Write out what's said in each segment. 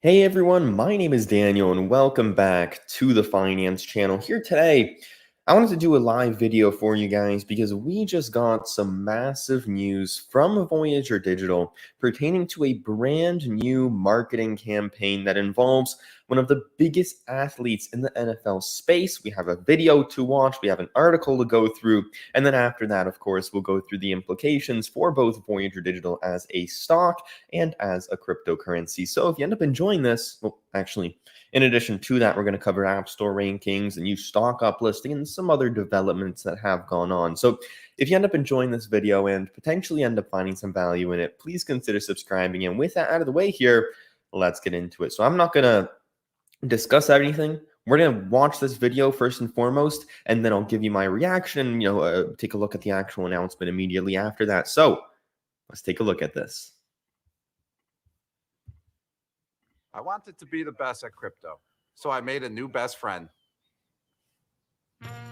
Hey everyone, my name is Daniel and welcome back to the Finance Channel. Here today, I wanted to do a live video for you guys because we just got some massive news from Voyager Digital pertaining to a brand new marketing campaign that involves one of the biggest athletes in the NFL space. We have a video to watch, we have an article to go through, and then after that, of course, we'll go through the implications for both Voyager Digital as a stock and as a cryptocurrency. So if you end up enjoying this, well, actually, in addition to that, we're going to cover App Store rankings, a new stock uplisting, and some other developments that have gone on. So if you end up enjoying this video and potentially end up finding some value in it, please consider subscribing. And with that out of the way here, let's get into it. So I'm not going to discuss anything. We're going to watch this video first and foremost, and then I'll give you my reaction, take a look at the actual announcement immediately after that. So let's take a look at this. I wanted to be the best at crypto, so I made a new best friend. I'm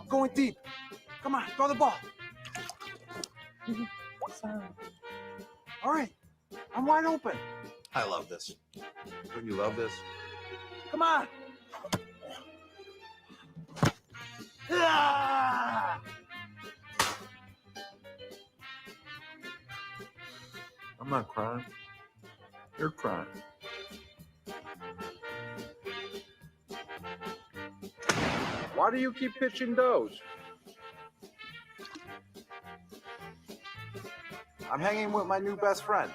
going deep. Come on, throw the ball. All right, I'm wide open. I love this. Don't you love this? Come on. Ah! I'm not crying. You're crying. Why do you keep pitching those? I'm hanging with my new best friend.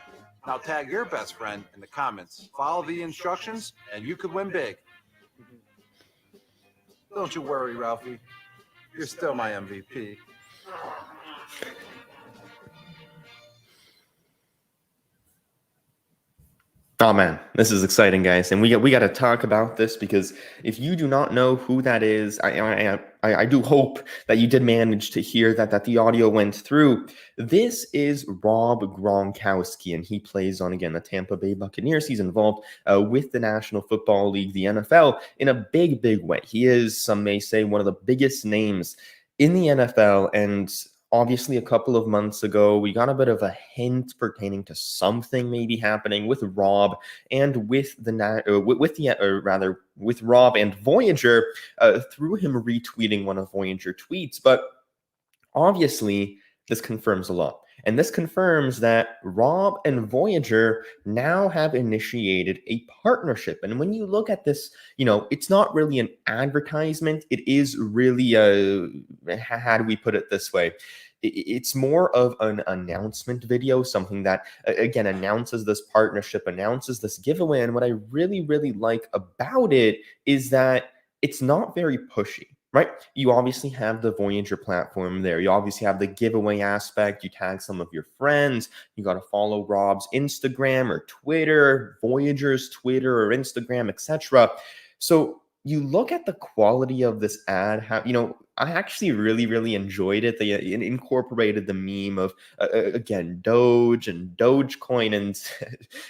Now tag your best friend in the comments. Follow the instructions and you could win big. Don't you worry, Ralphie. You're still my MVP. Oh man, this is exciting, guys, and we got to talk about this because if you do not know who that is, I do hope that you did manage to hear that the audio went through. This is Rob Gronkowski, and he plays on again the Tampa Bay Buccaneers. He's involved with the National Football League, the NFL, in a big way. He is, some may say, one of the biggest names in the NFL, and obviously, a couple of months ago, we got a bit of a hint pertaining to something maybe happening with Rob and with Rob and Voyager through him retweeting one of Voyager tweets. But obviously, this confirms a lot. And this confirms that Rob and Voyager now have initiated a partnership. And when you look at this, it's not really an advertisement. It is really how do we put it this way? It's more of an announcement video, something that, again, announces this partnership, announces this giveaway. And what I really like about it is that it's not very pushy. Right? You obviously have the Voyager platform there. You obviously have the giveaway aspect. You tag some of your friends. You got to follow Rob's Instagram or Twitter, Voyager's Twitter or Instagram, etc. So you look at the quality of this ad, I actually really enjoyed it. They incorporated the meme of, again, Doge and Dogecoin, and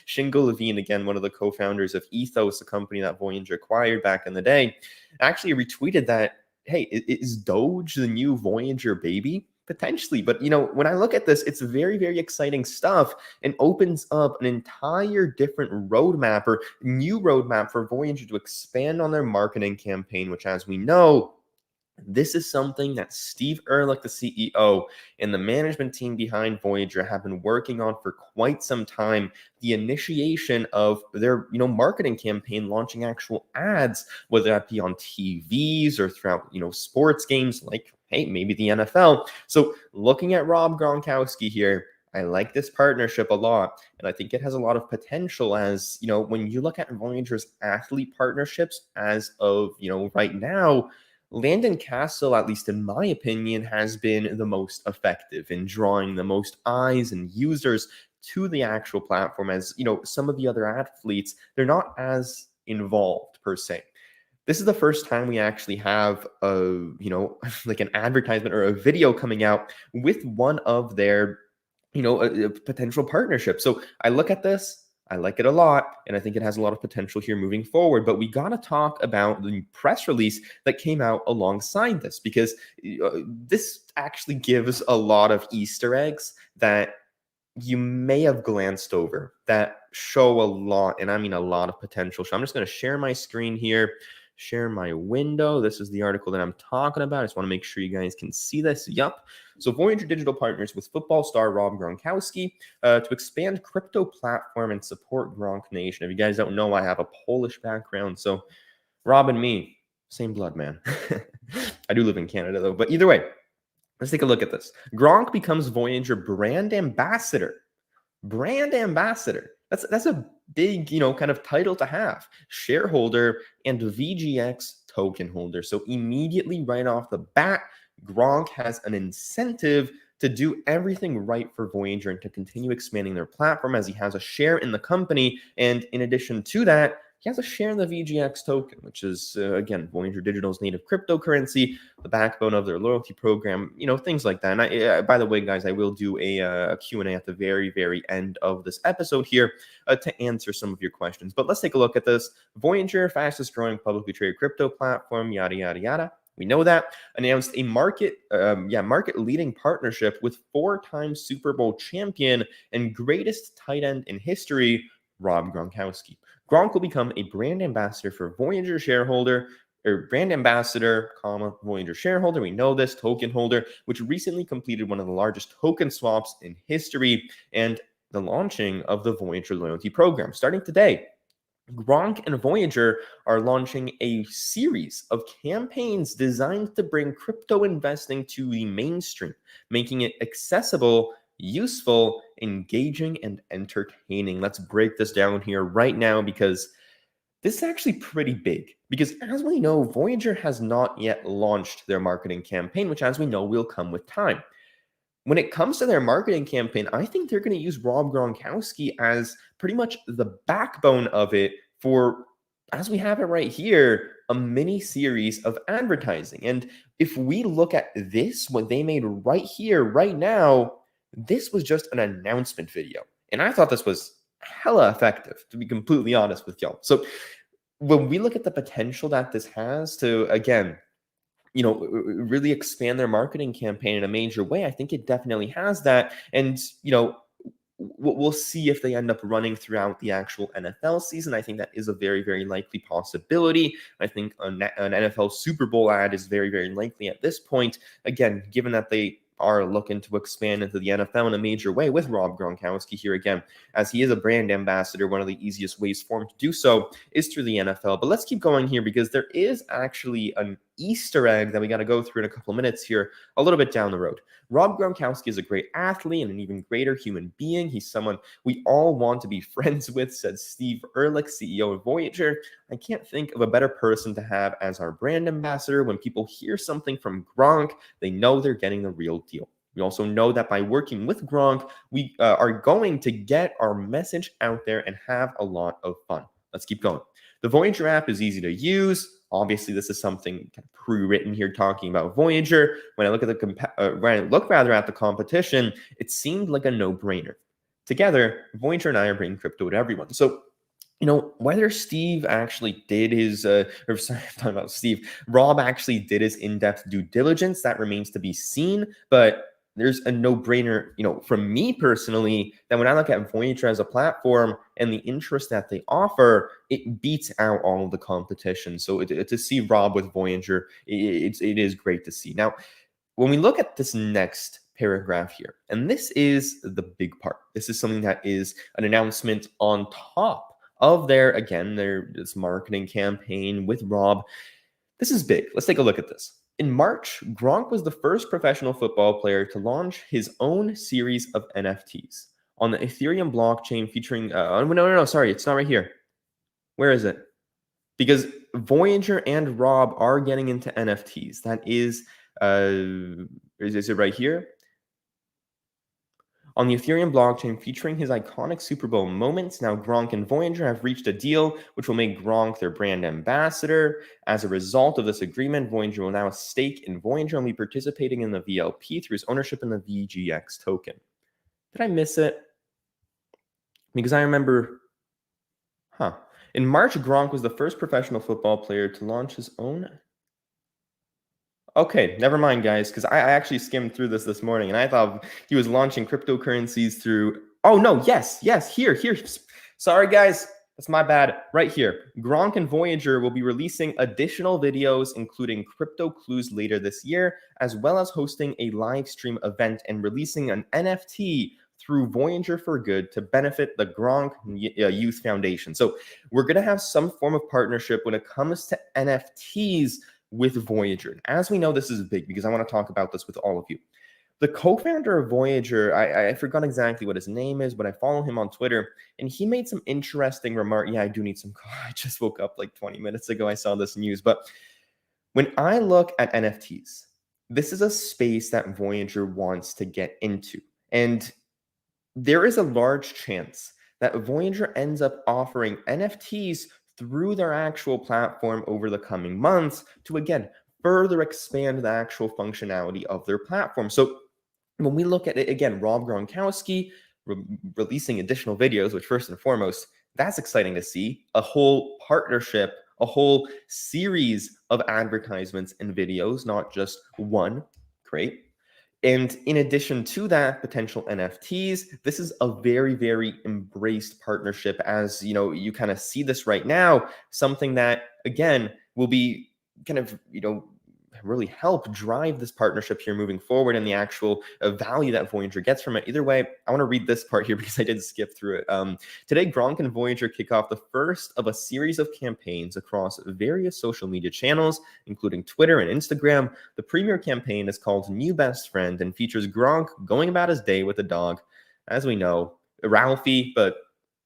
Shingo Levine, again, one of the co-founders of Ethos, a company that Voyager acquired back in the day, actually retweeted that, hey, is Doge the new Voyager baby? Potentially. But, when I look at this, it's very exciting stuff and opens up an entire different roadmap or new roadmap for Voyager to expand on their marketing campaign, which, as we know, this is something that Steve Ehrlich, the CEO, and the management team behind Voyager have been working on for quite some time. The initiation of their, marketing campaign, launching actual ads, whether that be on TVs or throughout, sports games like, hey, maybe the NFL. So looking at Rob Gronkowski here, I like this partnership a lot, and I think it has a lot of potential as, when you look at Voyager's athlete partnerships as of, right now, Landon Castle, at least in my opinion, has been the most effective in drawing the most eyes and users to the actual platform. As some of the other athletes, they're not as involved per se. This is the first time we actually have a, like an advertisement or a video coming out with one of their, a potential partnership. So I look at this, I like it a lot, and I think it has a lot of potential here moving forward. But we got to talk about the press release that came out alongside this, because this actually gives a lot of Easter eggs that you may have glanced over that show a lot, and I mean a lot of potential. So I'm just going to share my screen here, share my window. This is the article that I'm talking about. I just want to make sure you guys can see this. Yup. So Voyager Digital partners with football star Rob Gronkowski to expand crypto platform and support Gronk Nation. If you guys don't know, I have a Polish background, so Rob and me, same blood, man. I do live in Canada, though. But either way, let's take a look at this. Gronk becomes Voyager brand ambassador. Brand ambassador. That's a big, kind of title to have. Shareholder and VGX token holder. So immediately right off the bat, Gronk has an incentive to do everything right for Voyager and to continue expanding their platform, as he has a share in the company. And in addition to that, he has a share in the VGX token, which is, again, Voyager Digital's native cryptocurrency, the backbone of their loyalty program, things like that. And by the way, guys, I will do a Q&A at the very, very end of this episode here to answer some of your questions. But let's take a look at this. Voyager, fastest growing publicly traded crypto platform, yada, yada, yada. We know that. Announced a market-leading partnership with 4-time Super Bowl champion and greatest tight end in history, Rob Gronkowski. Gronk will become a brand ambassador for Voyager shareholder, or brand ambassador, Voyager shareholder. We know this, token holder, which recently completed one of the largest token swaps in history and the launching of the Voyager loyalty program. Starting today, Gronk and Voyager are launching a series of campaigns designed to bring crypto investing to the mainstream, making it accessible, useful, engaging, and entertaining. Let's break this down here right now, because this is actually pretty big. Because as we know, Voyager has not yet launched their marketing campaign, which, as we know, will come with time. When it comes to their marketing campaign, I think they're going to use Rob Gronkowski as pretty much the backbone of it for, as we have it right here, a mini series of advertising. And if we look at this, what they made right here, right now, this was just an announcement video. And I thought this was hella effective, to be completely honest with y'all. So when we look at the potential that this has to, again, really expand their marketing campaign in a major way, I think it definitely has that. And, we'll see if they end up running throughout the actual NFL season. I think that is a very, very likely possibility. I think an NFL Super Bowl ad is very, very likely at this point. Again, given that they are looking to expand into the NFL in a major way with Rob Gronkowski here again, as he is a brand ambassador. One of the easiest ways for him to do so is through the NFL. But let's keep going here, because there is actually an Easter egg that we got to go through in a couple of minutes here, a little bit down the road. Rob Gronkowski is a great athlete and an even greater human being. He's someone we all want to be friends with, said Steve Ehrlich, CEO of Voyager. I can't think of a better person to have as our brand ambassador. When people hear something from Gronk, they know they're getting the real deal. We also know that by working with Gronk, we are going to get our message out there and have a lot of fun. Let's keep going. The Voyager app is easy to use. Obviously, this is something kind of pre-written here talking about Voyager. When I look at the competition, it seemed like a no-brainer. Together, Voyager and I are bringing crypto to everyone. So, whether Steve actually did his, I'm talking about Steve, Rob actually did his in-depth due diligence, that remains to be seen. But there's a no-brainer, from me personally, that when I look at Voyager as a platform and the interest that they offer, it beats out all of the competition. So to see Rob with Voyager, it is great to see. Now, when we look at this next paragraph here, and this is the big part. This is something that is an announcement on top of their this marketing campaign with Rob. This is big. Let's take a look at this. In March, Gronk was the first professional football player to launch his own series of NFTs on the Ethereum blockchain featuring, sorry, it's not right here. Where is it? Because Voyager and Rob are getting into NFTs. That is it right here? On the Ethereum blockchain featuring his iconic Super Bowl moments, now Gronk and Voyager have reached a deal which will make Gronk their brand ambassador. As a result of this agreement, Voyager will now have a stake in Voyager and be participating in the VLP through his ownership in the VGX token. Did I miss it? Because I remember, In March, Gronk was the first professional football player to launch his own. Okay, never mind, guys, because I actually skimmed through this morning, and I thought he was launching cryptocurrencies through Oh, no. Yes. Here. Sorry, guys. That's my bad. Right here. Gronk and Voyager will be releasing additional videos, including crypto clues later this year, as well as hosting a live stream event and releasing an NFT through Voyager for Good to benefit the Gronk Youth Foundation. So we're going to have some form of partnership when it comes to NFTs with Voyager. And as we know, this is big because I want to talk about this with all of you. The co-founder of Voyager, I forgot exactly what his name is, but I follow him on Twitter, and he made some interesting remark. Yeah, I do need some coffee. I just woke up like 20 minutes ago. I saw this news. But when I look at NFTs, this is a space that Voyager wants to get into. And there is a large chance that Voyager ends up offering NFTs through their actual platform over the coming months to, again, further expand the actual functionality of their platform. So when we look at it, again, Rob Gronkowski releasing additional videos, which first and foremost, that's exciting to see. A whole partnership, a whole series of advertisements and videos, not just one. Great. And in addition to that, potential NFTs, this is a very, very embraced partnership. As you know, you kind of see this right now, something that, again, will be kind of, really help drive this partnership here moving forward and the actual value that Voyager gets from it. Either way, I want to read this part here because I did skip through it. Today, Gronk and Voyager kick off the first of a series of campaigns across various social media channels, including Twitter and Instagram. The premier campaign is called New Best Friend and features Gronk going about his day with a dog. As we know, Ralphie, but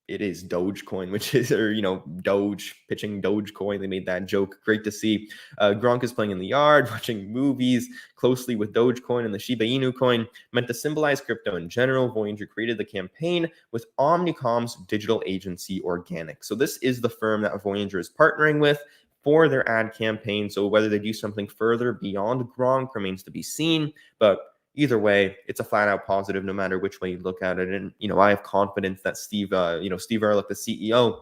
it is Dogecoin, which is, Doge, pitching Dogecoin. They made that joke. Great to see. Gronk is playing in the yard, watching movies closely with Dogecoin and the Shiba Inu coin. Meant to symbolize crypto in general, Voyager created the campaign with Omnicom's digital agency Organic. So this is the firm that Voyager is partnering with for their ad campaign. So whether they do something further beyond Gronk remains to be seen. But either way, it's a flat out positive, no matter which way you look at it. And, I have confidence that Steve Ehrlich, the CEO,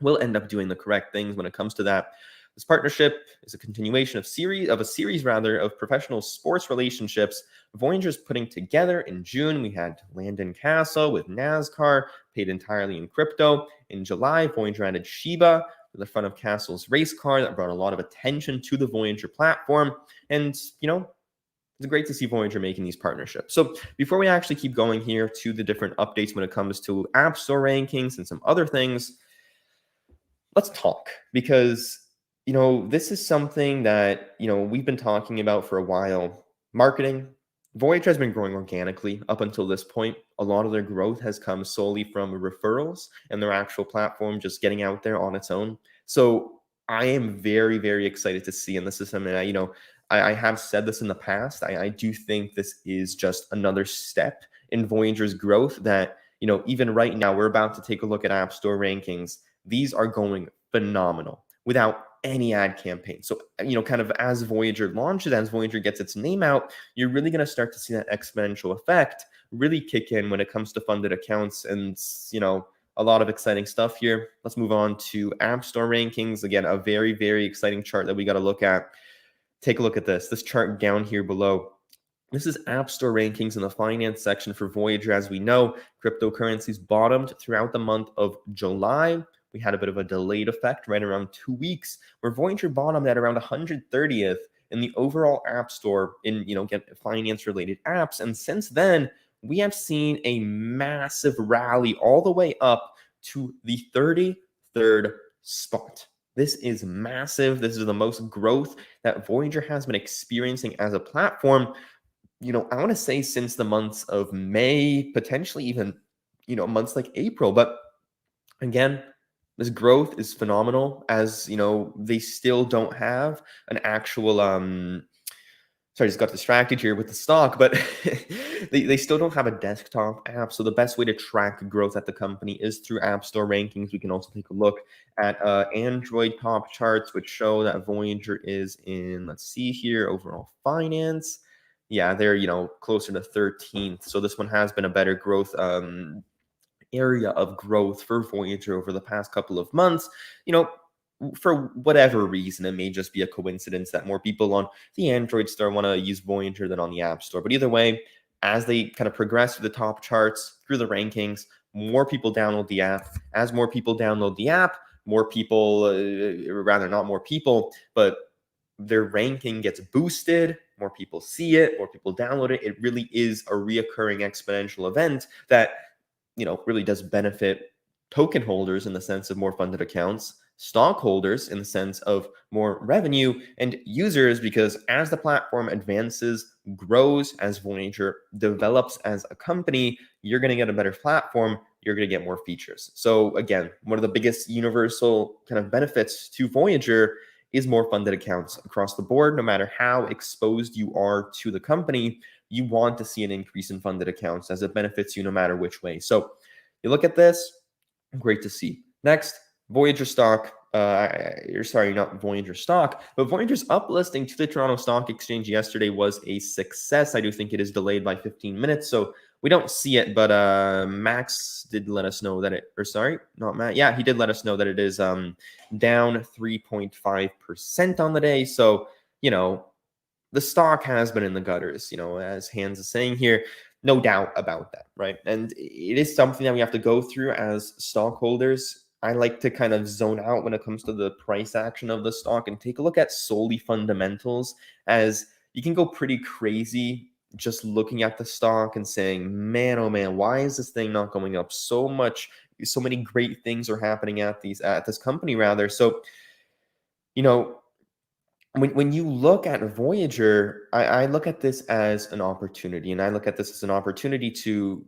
will end up doing the correct things when it comes to that. This partnership is a continuation of a series of professional sports relationships Voyager's putting together. In June, we had Landon Castle with NASCAR, paid entirely in crypto. In July, Voyager added Shiba to the front of Castle's race car. That brought a lot of attention to the Voyager platform. And, it's great to see Voyager making these partnerships. So before we actually keep going here to the different updates when it comes to App Store rankings and some other things, let's talk, because, this is something that, we've been talking about for a while. Marketing. Voyager has been growing organically up until this point. A lot of their growth has come solely from referrals and their actual platform just getting out there on its own. So I am very, very excited to see, and this is something that, I have said this in the past. I do think this is just another step in Voyager's growth that, even right now, we're about to take a look at App Store rankings. These are going phenomenal without any ad campaign. So, kind of as Voyager launches, as Voyager gets its name out, you're really going to start to see that exponential effect really kick in when it comes to funded accounts and, a lot of exciting stuff here. Let's move on to App Store rankings. Again, a very, very exciting chart that we got to look at. Take a look at this chart down here below. This is App Store rankings in the finance section for Voyager. As we know, cryptocurrencies bottomed throughout the month of July. We had a bit of a delayed effect right around 2 weeks, where Voyager bottomed at around 130th in the overall App Store in, finance-related apps. And since then, we have seen a massive rally all the way up to the 33rd spot. This is massive. This is the most growth that Voyager has been experiencing as a platform, I want to say since the months of May, potentially even, months like April. But again, this growth is phenomenal, as, they still don't have an actual, sorry, just got distracted here with the stock, but they still don't have a desktop app. So the best way to track growth at the company is through App Store rankings. We can also take a look at Android top charts, which show that Voyager is in, let's see here, overall finance. Yeah, they're, closer to 13th. So this one has been a better growth area of growth for Voyager over the past couple of months. For whatever reason, it may just be a coincidence that more people on the Android store want to use Voyager than on the App Store. But either way, as they kind of progress through the top charts, through the rankings, more people download the app. As more people download the app, more people, rather not more people, but their ranking gets boosted, more people see it, more people download it. It really is a reoccurring exponential event that, really does benefit token holders in the sense of more funded accounts, stockholders in the sense of more revenue, and users because as the platform advances, grows, as Voyager develops as a company, you're going to get a better platform, you're going to get more features. So again, one of the biggest universal kind of benefits to Voyager is more funded accounts across the board. No matter how exposed you are to the company, you want to see an increase in funded accounts as it benefits you no matter which way. So you look at this, great to see. Next, Voyager stock, not Voyager stock, but Voyager's uplisting to the Toronto Stock Exchange yesterday was a success. I do think it is delayed by 15 minutes, so we don't see it, but Max did let us know that he did let us know that it is down 3.5% on the day. So, the stock has been in the gutters, as Hans is saying here. No doubt about that, right? And it is something that we have to go through as stockholders. I like to kind of zone out when it comes to the price action of the stock and take a look at solely fundamentals, as you can go pretty crazy just looking at the stock and saying, man, oh man, why is this thing not going up so much? So many great things are happening at this company rather. So, when you look at Voyager, I look at this as an opportunity, and I look at this as an opportunity to,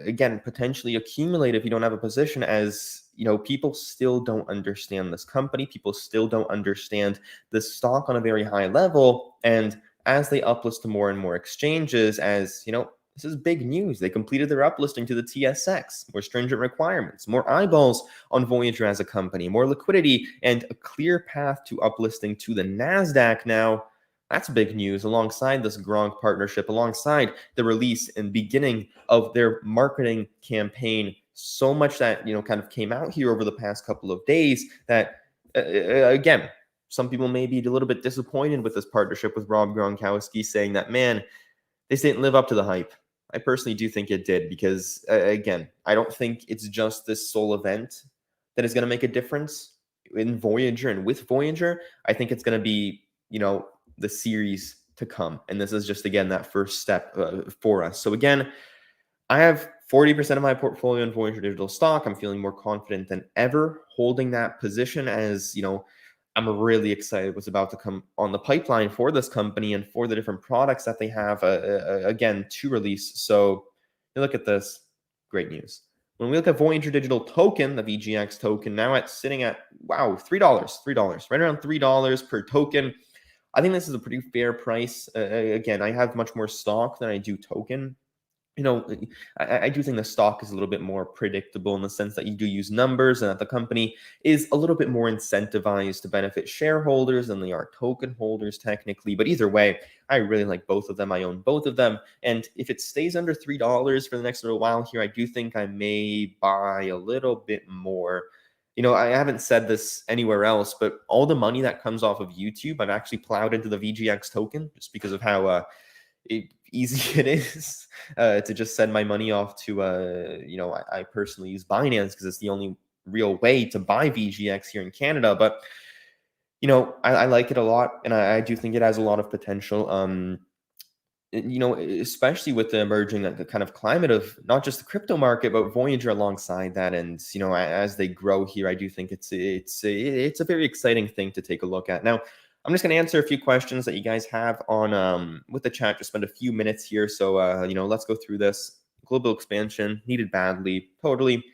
again, potentially accumulate if you don't have a position, as, people still don't understand this company. People still don't understand the stock on a very high level. And as they uplist to more and more exchanges, this is big news. They completed their uplisting to the TSX, more stringent requirements, more eyeballs on Voyager as a company, more liquidity, and a clear path to uplisting to the NASDAQ now. That's big news alongside this Gronk partnership, alongside the release and beginning of their marketing campaign. So much that, kind of came out here over the past couple of days that, again, some people may be a little bit disappointed with this partnership with Rob Gronkowski, saying that, man, this didn't live up to the hype. I personally do think it did because, again, I don't think it's just this sole event that is going to make a difference in Voyager and with Voyager. I think it's going to be, the series to come. And this is just, again, that first step for us. So, again, I have 40% of my portfolio in Voyager Digital stock. I'm feeling more confident than ever holding that position, as, I'm really excited what's about to come on the pipeline for this company and for the different products that they have, again, to release. So you look at this, great news. When we look at Voyager Digital token, the VGX token, now it's sitting at, wow, $3, right around $3 per token. I think this is a pretty fair price. Again, I have much more stock than I do token. I do think the stock is a little bit more predictable in the sense that you do use numbers and that the company is a little bit more incentivized to benefit shareholders than they are token holders technically. But either way, I really like both of them. I own both of them. And if it stays under $3 for the next little while here, I do think I may buy a little bit more. I haven't said this anywhere else, but all the money that comes off of YouTube, I've actually plowed into the VGX token just because of how easy it is to just send my money off to, I personally use Binance because it's the only real way to buy VGX here in Canada. But, I like it a lot, and I do think it has a lot of potential. Especially with the emerging the kind of climate of not just the crypto market, but Voyager alongside that. And, as they grow here, I do think it's a very exciting thing to take a look at. Now, I'm just going to answer a few questions that you guys have on with the chat. Just spend a few minutes here. So, let's go through this. Global expansion needed badly. Totally.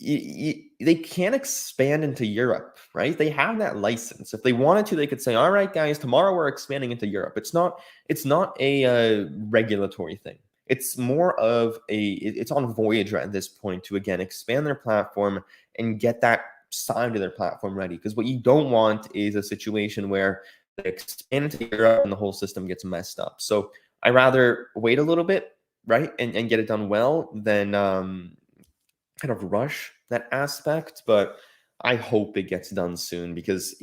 They can't expand into Europe, right? They have that license. If they wanted to, they could say, all right, guys, tomorrow we're expanding into Europe. It's not a regulatory thing. It's more of it's on Voyager at this point to, again, expand their platform and get that side of their platform ready. Because what you don't want is a situation where they expand into Europe and the whole system gets messed up. So I rather wait a little bit, right, and get it done well than kind of rush that aspect. But I hope it gets done soon because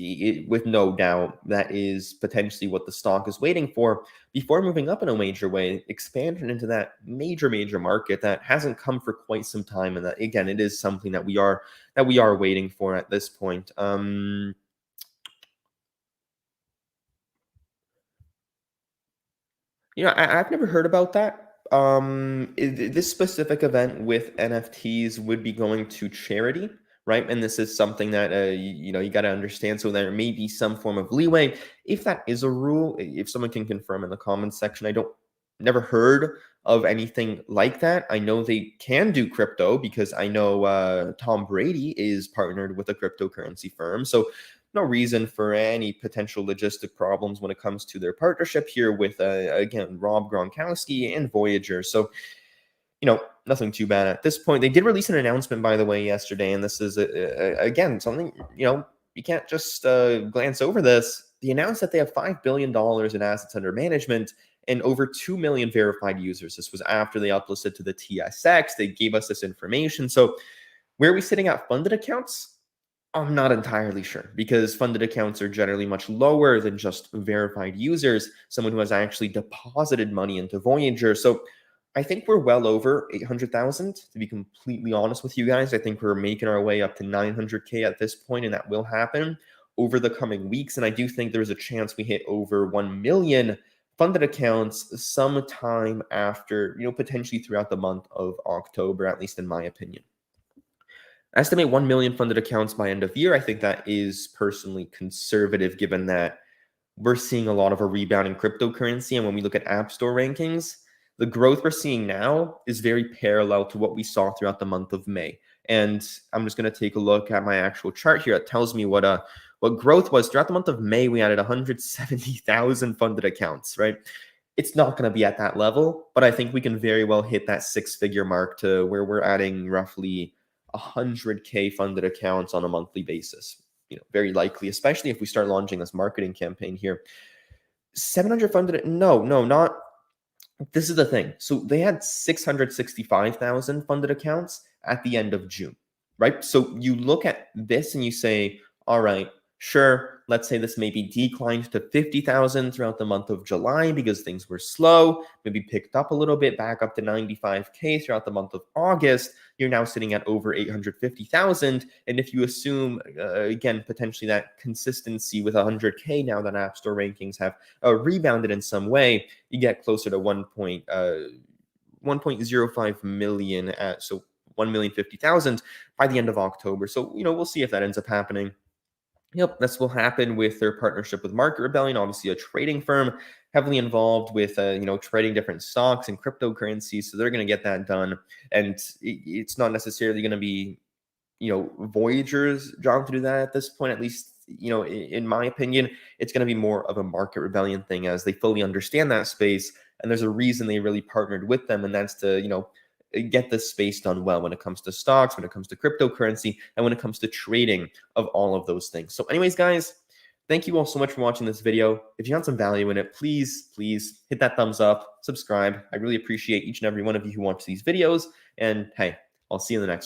with no doubt, that is potentially what the stock is waiting for before moving up in a major way, expansion into that major market that hasn't come for quite some time. And that, again, it is something that we are waiting for at this point. I've never heard about that. This specific event with NFTs would be going to charity, right? And this is something that you got to understand. So there may be some form of leeway. If that is a rule, if someone can confirm in the comments section, I don't never heard of anything like that. I know they can do crypto because I know Tom Brady is partnered with a cryptocurrency firm. So no reason for any potential logistic problems when it comes to their partnership here with, again, Rob Gronkowski and Voyager. So, nothing too bad at this point. They did release an announcement, by the way, yesterday, and this is, again, something, you can't just glance over this. They announced that they have $5 billion in assets under management and over 2 million verified users. This was after they uplisted to the TSX. They gave us this information. So where are we sitting at funded accounts? I'm not entirely sure because funded accounts are generally much lower than just verified users, someone who has actually deposited money into Voyager. So I think we're well over 800,000, to be completely honest with you guys. I think we're making our way up to 900K at this point, and that will happen over the coming weeks. And I do think there's a chance we hit over 1 million funded accounts sometime after, potentially throughout the month of October, at least in my opinion. Estimate 1 million funded accounts by end of year. I think that is personally conservative given that we're seeing a lot of a rebound in cryptocurrency. And when we look at App Store rankings, the growth we're seeing now is very parallel to what we saw throughout the month of May. And I'm just going to take a look at my actual chart here. It tells me what growth was. Throughout the month of May, we added 170,000 funded accounts, right? It's not going to be at that level, but I think we can very well hit that six-figure mark to where we're adding roughly 100K funded accounts on a monthly basis. Very likely, especially if we start launching this marketing campaign here. 700 funded, no, not. This is the thing. So they had 665,000 funded accounts at the end of June, right? So you look at this and you say, all right, sure, let's say this maybe declined to 50,000 throughout the month of July because things were slow, maybe picked up a little bit, back up to 95K throughout the month of August. You're now sitting at over 850,000. And if you assume, again, potentially that consistency with 100K now that App Store rankings have rebounded in some way, you get closer to 1.05 million, so 1,050,000 by the end of October. So, we'll see if that ends up happening. Yep, this will happen with their partnership with Market Rebellion, obviously a trading firm heavily involved with, trading different stocks and cryptocurrencies. So they're going to get that done. And it's not necessarily going to be, Voyager's job to do that at this point, at least, in my opinion. It's going to be more of a Market Rebellion thing as they fully understand that space. And there's a reason they really partnered with them. And that's to, get this space done well when it comes to stocks, when it comes to cryptocurrency, and when it comes to trading of all of those things. So anyways, guys, thank you all so much for watching this video. If you found some value in it, please hit that thumbs up, subscribe. I really appreciate each and every one of you who watch these videos. And hey, I'll see you in the next one.